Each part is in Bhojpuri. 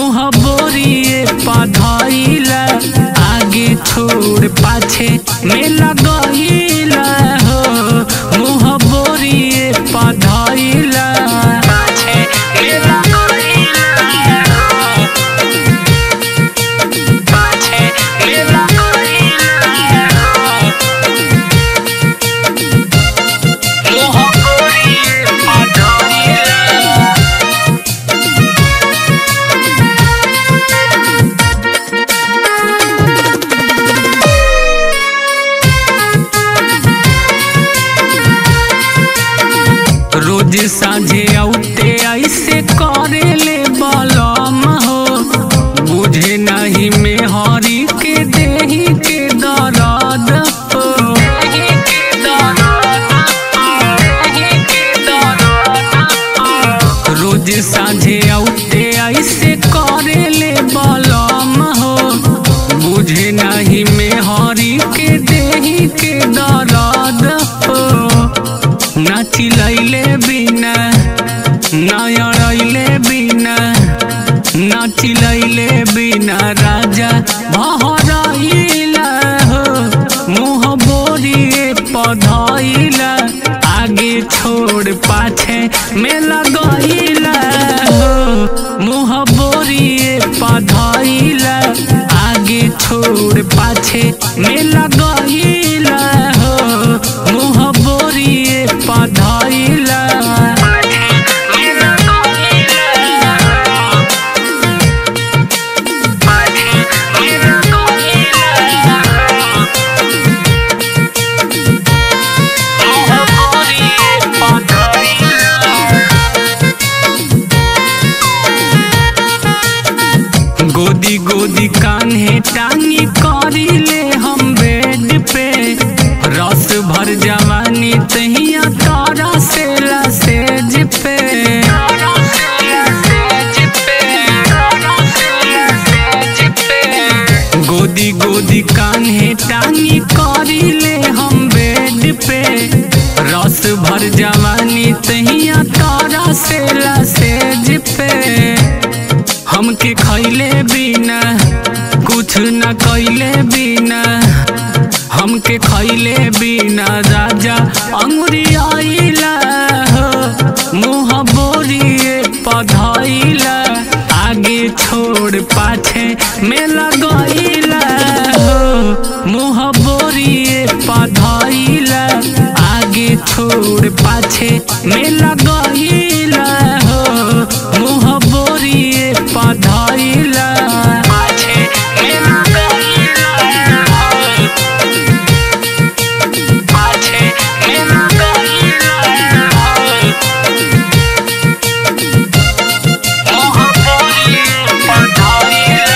मुँह बोरिए पधइला आगे छोड़ पाछे में लगइला हो। मुँह बोरिए पधइला पाछे में लगइला हो। पाछे में लगइला हो। मुँह बोरिए पधइला रोज साझे औते ऐसे करेले बलम हो। बुझे नहीं में हरी के देही के दर्द हो। रोज साझे औते ऐसे करेले बलम हो। बुझे नहीं में हरी के देही के दर्द हो। ना चिलैले बिना ना अड़ैले बिना ना चिलैले बिना राजा बहरइला हो। मुँह बोरिए पधइला आगे छोड़ पाछे में लगइला हो। मुँह बोरिए पधइला आगे छोड़ पाछे में लगइला हो। मुँह बोरिए पधइला गोदी गोदी कान्हे टांगी करीले हम बेड पे। रस भर जवानी तहिया तारा से सेज पे। गोदी गोदी कान्हे टांगी करीले हम बेड पे। रस भर जवानी तहिया तारा से सेज पे। हमके खैले बिना कुछ न कैले बिना हमके खैले बिना राजा अंगुरियाइला हो। मुँह बोरिए पधइला आगे छोड़ पाछे में लगइला हो। मुँह बोरिए पधइला आगे छोड़ पाछे में लगइला हो। मुँह बोरिए पधइला पाछे में लगइला हो। पाछे में लगइला हो। मुँह बोरिए पधइला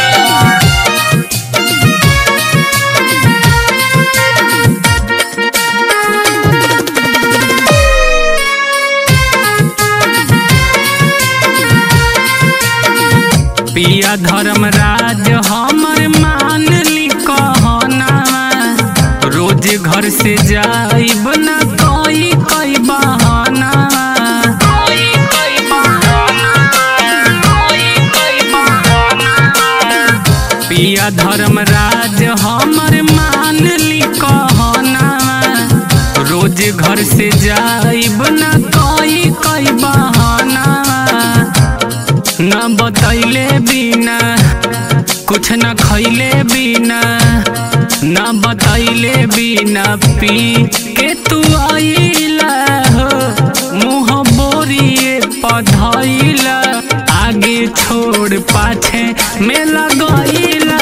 पिया धर्मराज हमर मान ली कहना। रोज घर से जाइब न कई बहाना। पिया धर्मराज हमर मान ली कहना। रोज घर से जाइब न कई बहाना। न बतैले बिना कुछ न खैले बिना न बतैले बिना पी के तू आइला हो। मुँह बोरिए पधइला आगे छोड़ पाछे में लगइला